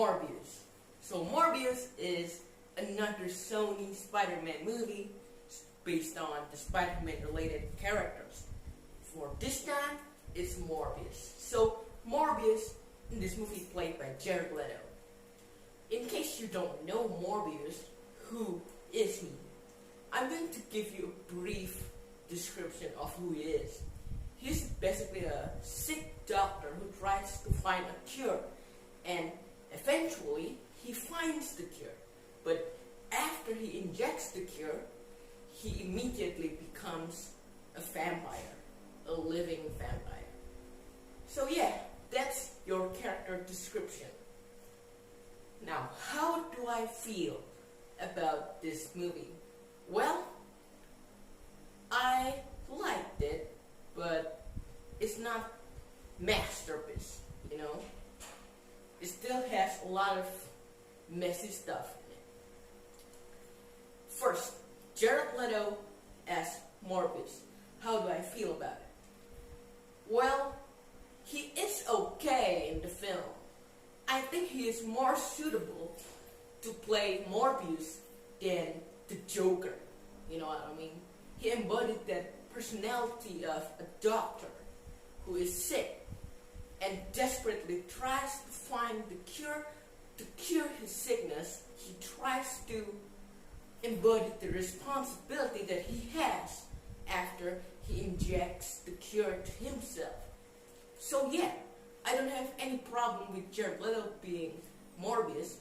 Morbius. So Morbius is another Sony Spiderman movie based on the Spider-Man related characters. For this time, it's Morbius. So Morbius in this movie is played by Jared Leto. In case you don't know Morbius, who is he? I'm going to give you a brief description of who he is. He's basically a sick doctor who tries to find a cure, and eventually he finds the cure. But after he injects the cure, he immediately becomes a vampire, a living vampire. So yeah, that's your character description. Now, how do I feel about this movie? Well, I liked it, but it's not masterpiece, you know? It still has a lot of messy stuff in it. First, Jared Leto as Morbius. How do I feel about it? Well, he is okay in the film. I think he is more suitable to play Morbius than the Joker. You know what I mean? He embodied that personality of a doctor who is sick and desperately tries to find the cure to cure his sickness. He tries to embody the responsibility that he has after he injects the cure to himself. So yeah, I don't have any problem with Jared Leto being Morbius.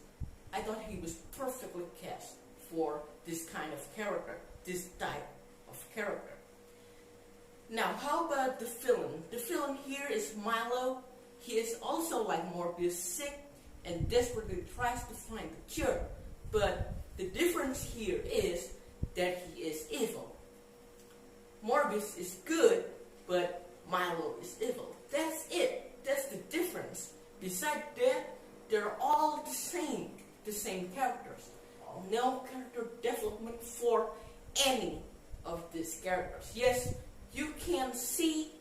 I thought he was perfectly cast for this kind of character, this type of character. Now, how about the villain? The villain here is Milo. He is also like Morbius, sick and desperately tries to find the cure. But the difference here is that he is evil. Morbius is good, but Milo is evil. That's it. That's the difference. Besides that, they're all the same characters. No character development for any of these characters. Yes, you can see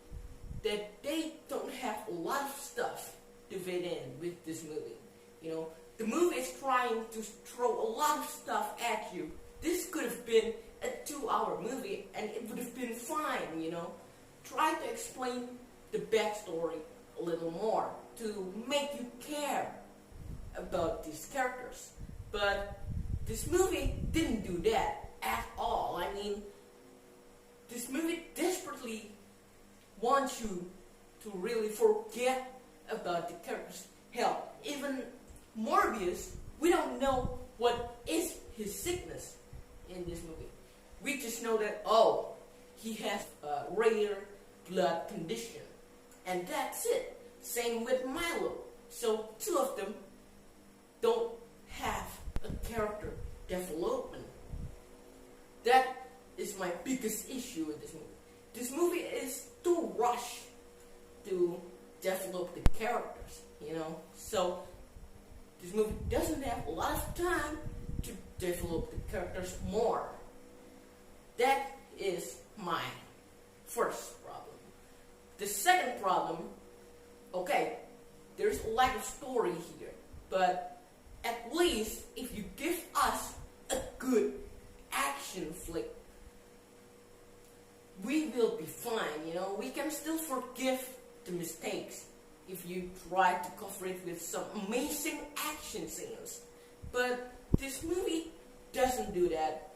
that they don't have a lot of stuff to fit in with this movie. You know, the movie is trying to throw a lot of stuff at you. This could have been a 2-hour movie and it would have been fine, you know. Try to explain the backstory a little more to make you care about these characters. But this movie didn't do that at all. I mean, this movie desperately wants you to really forget about the characters. Hell, even Morbius, we don't know what is his sickness in this movie. We just know that, oh, he has a rare blood condition. And that's it. Same with Milo. So two of them don't have a character development. That is my biggest issue with this movie. This movie is too rushed to develop the characters, you know. So this movie doesn't have a lot of time to develop the characters more. That is my first problem. The second problem, okay, there's a lack of story here, but at least if you give us a good action flick, we will be fine, you know. We can still forgive the mistakes if you try to cover it with some amazing action scenes. But this movie doesn't do that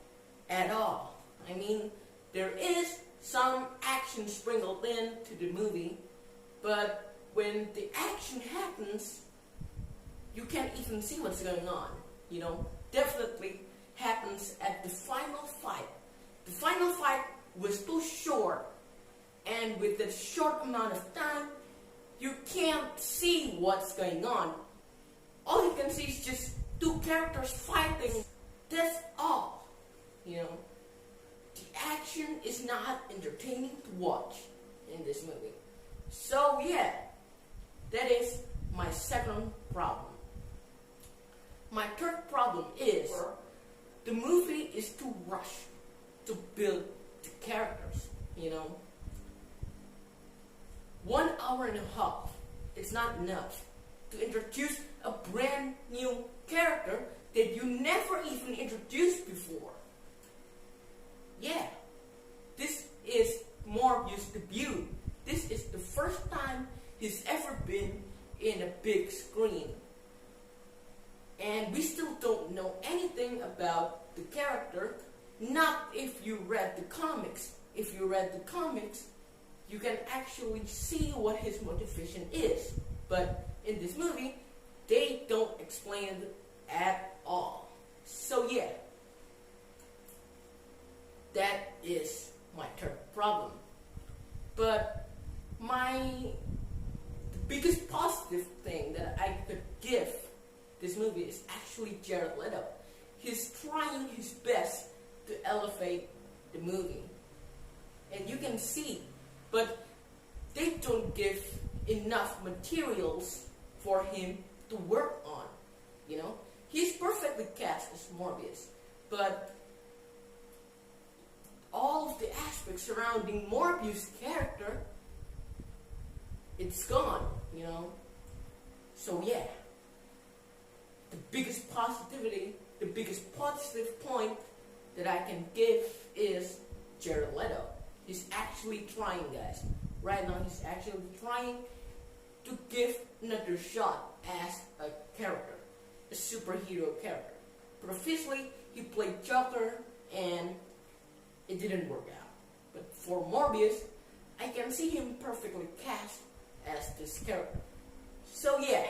at all. I mean, there is some action sprinkled into the movie, but when the action happens, you can't even see what's going on, you know. Definitely happens at the final fight. The final fight was too short, and with that short amount of time, you can't see what's going on. All you can see is just two characters fighting. That's all, you know. The action is not entertaining to watch in this movie. So yeah, that is my second problem. My third problem is the movie is too rushed to build the characters, you know. 1 hour and a half, it's not enough to introduce a brand new character that you never even introduced before. Yeah, this is Morbius' debut. This is the first time he's ever been in a big screen. And we still don't know anything about the character, not if you read the comics. If you read the comics, you can actually see what his motivation is. But in this movie, they don't explain it at all. So yeah, that is my third problem. But the biggest positive thing that I could give this movie is actually Jared Leto. He's trying his best to elevate the movie. And you can see, but they don't give enough materials for him to work on. You know, he's perfectly cast as Morbius, but all of the aspects surrounding Morbius' character, it's gone, you know. So yeah, the biggest positive point that I can give is Jared Leto. He's actually trying, guys. Right now, he's actually trying to give another shot as a character, a superhero character. Previously, he played Joker, and it didn't work out. But for Morbius, I can see him perfectly cast as this character. So yeah,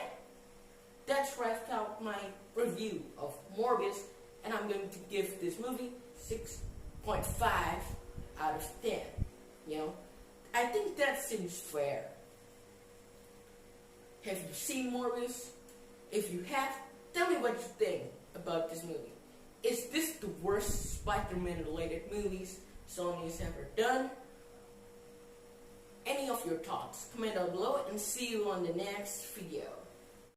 that's wrapped out my review of Morbius, and I'm going to give this movie 6.5 out of 10. You know, I think that seems fair. Have you seen Morbius? If you have, tell me what you think about this movie. Is this the worst Spider-Man related movies Sony has ever done? Any of your thoughts? Comment down below and see you on the next video.